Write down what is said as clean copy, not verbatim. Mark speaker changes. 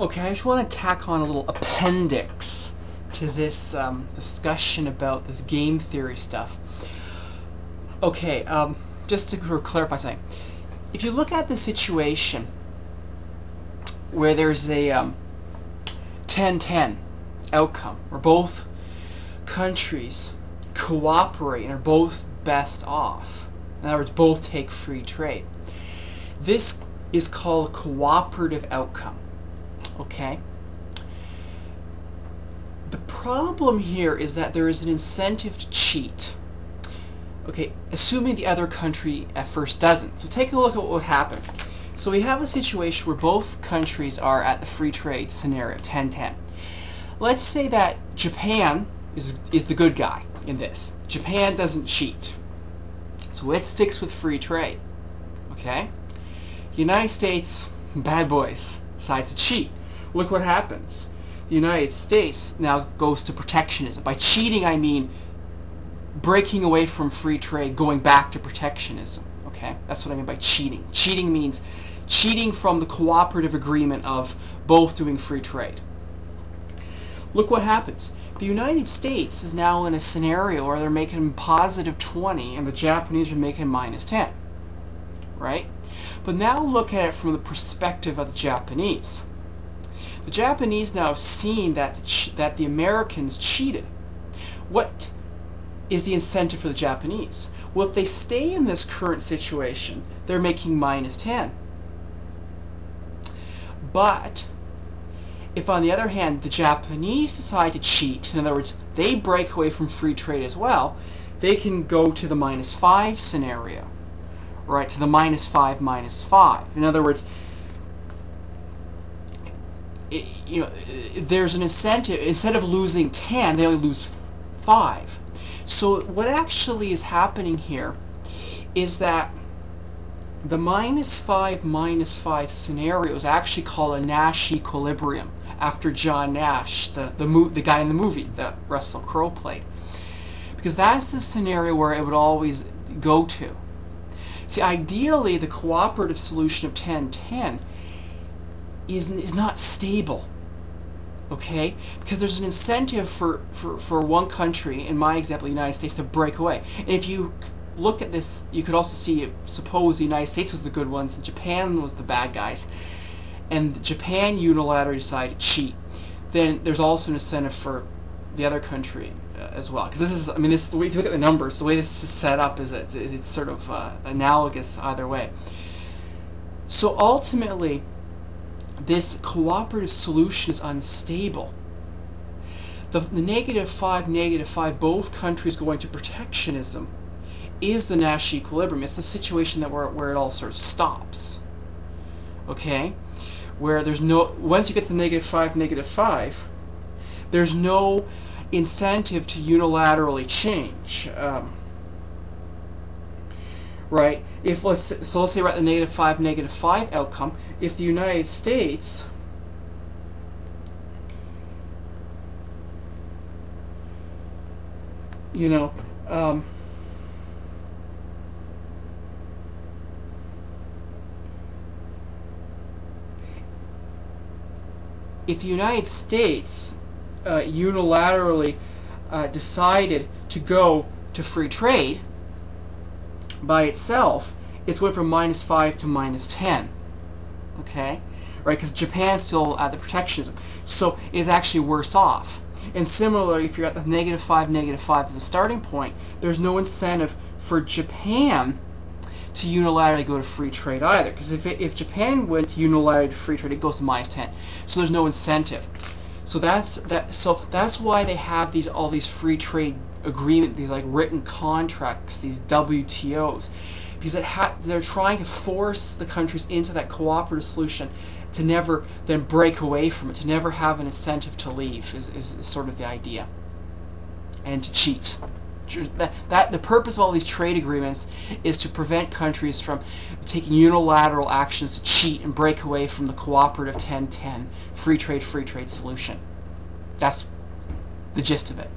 Speaker 1: Okay, I just want to tack on a little appendix to this discussion about this game theory stuff. Okay, just to clarify something. If you look at the situation where there's a 10-10 outcome, where both countries cooperate and are both best off, in other words, both take free trade, this is called a cooperative outcome. Okay? The problem here is that there is an incentive to cheat. Okay, assuming the other country at first doesn't. So take a look at what would happen. So we have a situation where both countries are at the free trade scenario, 10-10. Let's say that Japan is the good guy in this. Japan doesn't cheat. So it sticks with free trade. Okay? United States, bad boys, decides to cheat. Look what happens. The United States now goes to protectionism. By cheating, I mean breaking away from free trade, going back to protectionism. Okay? That's what I mean by cheating. Cheating means cheating from the cooperative agreement of both doing free trade. Look what happens. The United States is now in a scenario where they're making positive 20 and the Japanese are making minus 10. Right? But now look at it from the perspective of the Japanese. The Japanese now have seen that the Americans cheated. What is the incentive for the Japanese? Well, if they stay in this current situation, they're making minus 10. But if, on the other hand, the Japanese decide to cheat, in other words, they break away from free trade as well, they can go to the minus 5 scenario, right, to the minus 5, minus 5. In other words, there's an incentive. Instead of losing 10, they only lose 5. So what actually is happening here is that the minus 5, minus 5 scenario is actually called a Nash equilibrium, after John Nash, the guy in the movie that Russell Crowe played. Because that's the scenario where it would always go to. See, ideally, the cooperative solution of 10-10 is not stable. Okay? Because there's an incentive for one country, in my example, the United States, to break away. And if you look at this, you could also see, suppose the United States was the good ones and Japan was the bad guys, and Japan unilaterally decided to cheat, then there's also an incentive for the other country as well. Because this is, I mean, this, if you look at the numbers, the way this is set up is it's sort of analogous either way. So ultimately, this cooperative solution is unstable. The negative 5, both countries going to protectionism is the Nash equilibrium. It's the situation that where it all sort of stops. Okay? Where there's no, once you get to negative 5, there's no incentive to unilaterally change. Right? If let's say we're at the negative 5 outcome, if the United States if the United States unilaterally decided to go to free trade by itself, it's went from minus 5 to minus 10. Okay? Right? Because Japan's still at the protectionism. So it's actually worse off. And similarly, if you're at the negative 5 as a starting point, there's no incentive for Japan to unilaterally go to free trade either. Because if Japan went to unilaterally free trade, it goes to minus 10. So there's no incentive. So that's why they have all these free trade agreement, these like written contracts, these WTOs, because they're trying to force the countries into that cooperative solution to never then break away from it, to never have an incentive to leave is sort of the idea, and to cheat. The purpose of all these trade agreements is to prevent countries from taking unilateral actions to cheat and break away from the cooperative 10-10 free trade solution. That's the gist of it.